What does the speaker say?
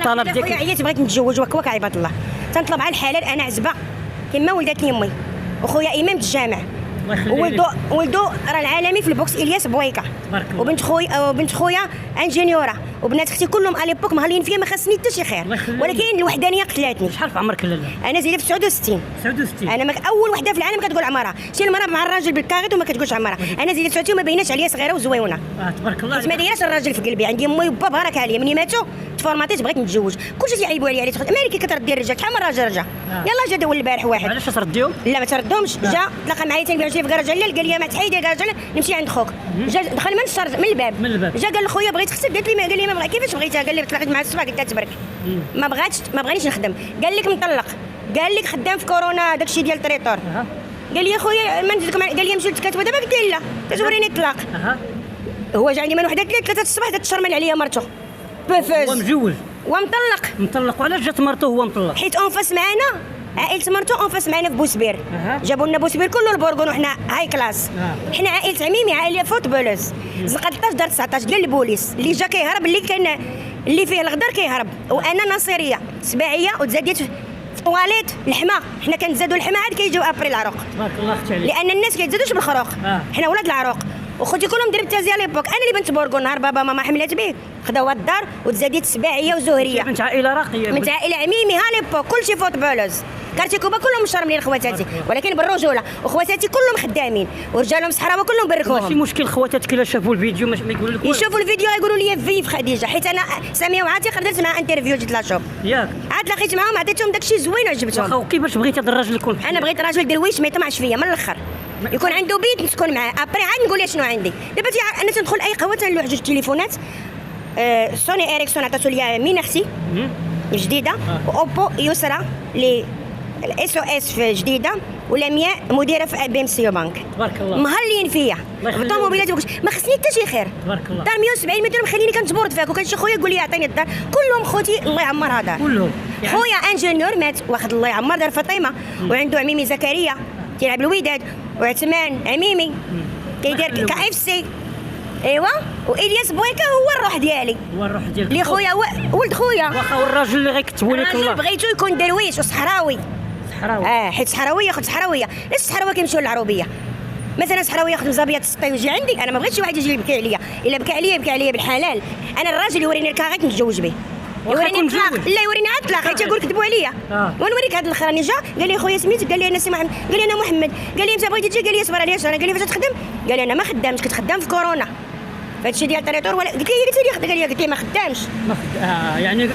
الطلب ديالك؟ خويا عييت بغيت نتزوج وكواك عباد الله، تنطلب على الحلال. انا عزبه كما ولدتني امي، وخويا امام الجامع، ولدو راه العالمي في البوكس الياس بويكا، وبنت خويا انجينيوره، وبنات اختي كلهم اليبوك مهلين فيا، ما خاصني حتى شي خير، ولكن الوحدانيه قتلاتني. شحال في عمرك لاله؟ انا زيدت في 69. 69. انا اول وحده في العالم كتقول عمرها، شي المراه مع الراجل بالكاغيط وما كتقولش عمرها. انا زيدت 69 وما بيناش عليا صغيره وزويونه. تبارك الله ما دايراش الراجل في قلبي، عندي امي وبا بارك عليا، مني ماتوا تفورماتيت بغيت نتزوج، كلشي تيعيبوا عليا مالك كتردي الرجال شحال من راجل رجع. يلاه جا دول البارح واحد. علاش ترديهم؟ لا ما تردهمش، جا تلاقى معايا تنبيع في كراجل، قال لي ما تحيدي كراجل نمشي عند خوك. جا دخل من الشرج من الباب. جا قال لخويا بغيت اختك، قالت لي ما، قال لي ما بغيت. كيفاش بغيتها؟ قال لي تلاقيت مع الصباح، قلت له تبارك ما بغانيش نخدم. قال لك مطلق، قال لك خدام في كورونا داكشي ديال التريطور. قال لي خويا ما نزيدكم، قال لي مشيت للكاتبه دابا، قلت له لا كتوريني الطلاق. هو جا عندي من وحده 3 الصباح تشرمل عليا مرته بوفوز. هو مجوج ومطلق. وعلاش جات مرته هو مطلق؟ حيت اونفاس معانا، عائلة مرته اونفاس معانا في بوسبير. جابوا لنا بوسبير كله البورغون وحنا هاي كلاس. حنا عائلة عميمي عائلة فوتبولوز. زقا 13 دار 19 ديال البوليس، اللي جا كيهرب، اللي فيه الغدر كيهرب. وانا ناصريه سباعيه وتزاديت في طواليت الحما، حنا كنتزادوا الحما عاد كيجيو ابري العروق. تبارك الله اختي عليك. لان الناس كيتزادوش بالخروق. حنا ولاد العروق، وخوتي كلهم درت تازيا ليبوك. انا اللي بنت بورغون، نهار بابا ماما حملات به خداوها الدار وتزاديت سباعيه وزهريه. بنت عائله راقيه، بنت عائله عميمي ها ليبوك، كلشي فوتبولوز. كارتي كوبا كلهم مشرملين خواتاتي، ولكن بالرجوله، وخواتاتي كلهم خدامين، ورجالهم صحراوه كلهم بركوهم. ماشي مشكل خواتاتك الا شافوا الفيديو ما يقول لك يشوفوا الفيديو يقولوا لي فيف خديجه، حيت انا ساميه وعاتق درت معها انترفيو، جيت لها شوف ياك عاد لقيت معاهم، عطيتهم داكشي زوين وعجبتهم. واخا وكيفاش بغيتي هذا الراجل يكون؟ انا بغيت راجل درويش ما يطمعش فيا من الاخر، يكون عنده بيت نسكن معاه، ابري عاد نقول لها شنو عندي. دابا انا تندخل اي قهوه تنلوح 2 تليفونات، سوني اريكسون عطاتو ليا من اختي جديده، واوبو يسرى لي الاس او اس في جديده، ولمياء مديره في بي ام سي بنك. تبارك الله مهلين فيا الطوموبيلات، ما خصني حتى شي خير. تبارك الله. دار 170 مليون مخليني كنتبورد فيك، وكان شي خويا يقول لي عطيني الدار، كلهم خوتي الله يعمرها دار كلهم. خويا انجينيور مات واخد الله يعمر دار فاطمه، وعنده عميمي زكريا تيلعب الوداد، وعثمان عميمي كيدير كاف سي. ايوا والياس بويكا هو الروح ديالي، اللي خويا ولد خويا. واخا والراجل اللي غيكتبوا لك الله بغيتو يكون درويش وصحراوي. حيت صحراويه ياخذ صحراويه، علاش الصحراويه كيمشيو للعروبيه؟ مثلا صحراوي ياخذ مزابيه السطي ويجي عندي، انا ما بغيتش واحد يجي يبكي عليا، الا بكى عليا يبكي عليا بالحلال. انا الراجل يوريني الكاغيط نتزوج به، يوريني الطلاق، لا يوريني عاد الطلاق، حيت يقول كذبوا عليا. ونوريك هذا الاخراني جا قال لي خويا سميتك، قال لي انا سي محمد، قال لي انا محمد، قال لي انت بغيتي تجي، قال لي صبر عليا شهر، قال لي فاش تخدم؟ قال لي انا ما خدامش، كنت خدام في كورونا فهادشي ديال التريطور. قلت لي قال لي ما خدامش. يعني